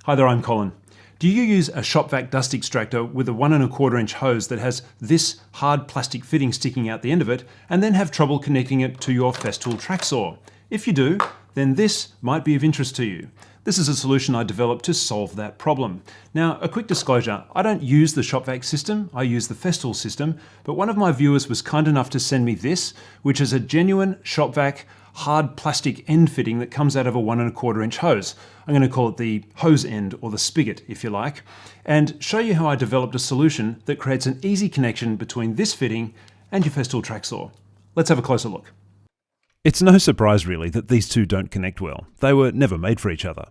Hi there, I'm Colin. Do you use a ShopVac dust extractor with a 1¼ inch hose that has this hard plastic fitting sticking out the end of it and then have trouble connecting it to your Festool track saw? If you do, then this might be of interest to you. This is a solution I developed to solve that problem. Now, a quick disclosure, I don't use the ShopVac system, I use the Festool system, but one of my viewers was kind enough to send me this, which is a genuine ShopVac hard plastic end fitting that comes out of a 1¼ inch hose. I'm going to call it the hose end, or the spigot if you like, and show you how I developed a solution that creates an easy connection between this fitting and your Festool track saw. Let's have a closer look. It's no surprise really that these two don't connect well. They were never made for each other.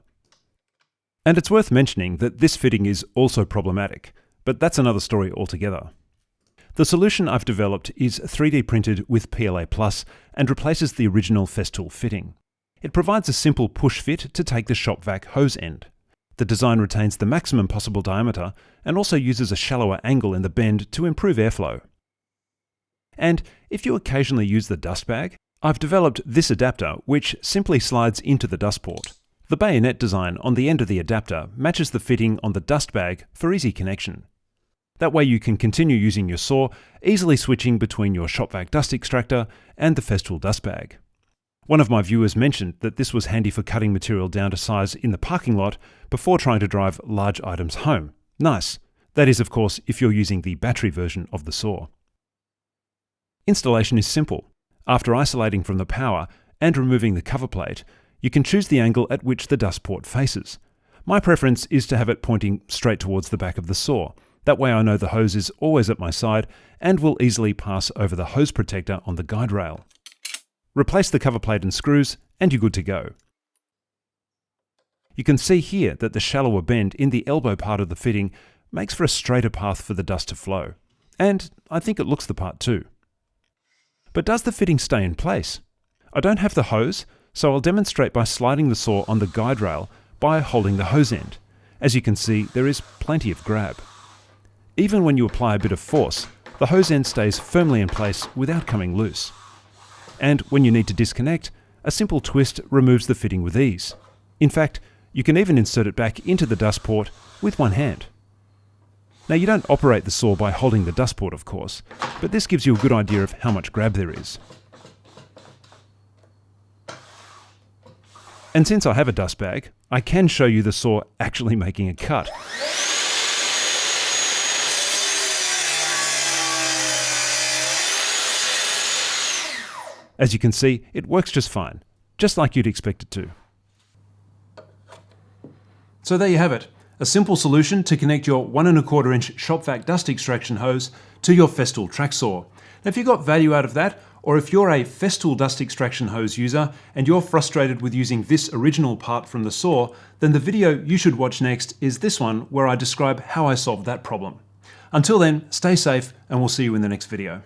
And it's worth mentioning that this fitting is also problematic, but that's another story altogether. The solution I've developed is 3D printed with PLA Plus and replaces the original Festool fitting. It provides a simple push fit to take the ShopVac hose end. The design retains the maximum possible diameter and also uses a shallower angle in the bend to improve airflow. And if you occasionally use the dust bag, I've developed this adapter which simply slides into the dust port. The bayonet design on the end of the adapter matches the fitting on the dust bag for easy connection. That way you can continue using your saw, easily switching between your ShopVac dust extractor and the Festool dust bag. One of my viewers mentioned that this was handy for cutting material down to size in the parking lot before trying to drive large items home. Nice. That is, of course, if you're using the battery version of the saw. Installation is simple. After isolating from the power and removing the cover plate, you can choose the angle at which the dust port faces. My preference is to have it pointing straight towards the back of the saw. That way I know the hose is always at my side and will easily pass over the hose protector on the guide rail. Replace the cover plate and screws and you're good to go. You can see here that the shallower bend in the elbow part of the fitting makes for a straighter path for the dust to flow. And I think it looks the part too. But does the fitting stay in place? I don't have the hose, so I'll demonstrate by sliding the saw on the guide rail by holding the hose end. As you can see, there is plenty of grab. Even when you apply a bit of force, the hose end stays firmly in place without coming loose. And when you need to disconnect, a simple twist removes the fitting with ease. In fact, you can even insert it back into the dust port with one hand. Now you don't operate the saw by holding the dust port, of course, but this gives you a good idea of how much grab there is. And since I have a dust bag, I can show you the saw actually making a cut. As you can see, it works just fine, just like you'd expect it to. So there you have it, a simple solution to connect your 1¼ inch ShopVac dust extraction hose to your Festool track saw. Now if you got value out of that, or if you're a Festool dust extraction hose user and you're frustrated with using this original part from the saw, then the video you should watch next is this one where I describe how I solved that problem. Until then, stay safe and we'll see you in the next video.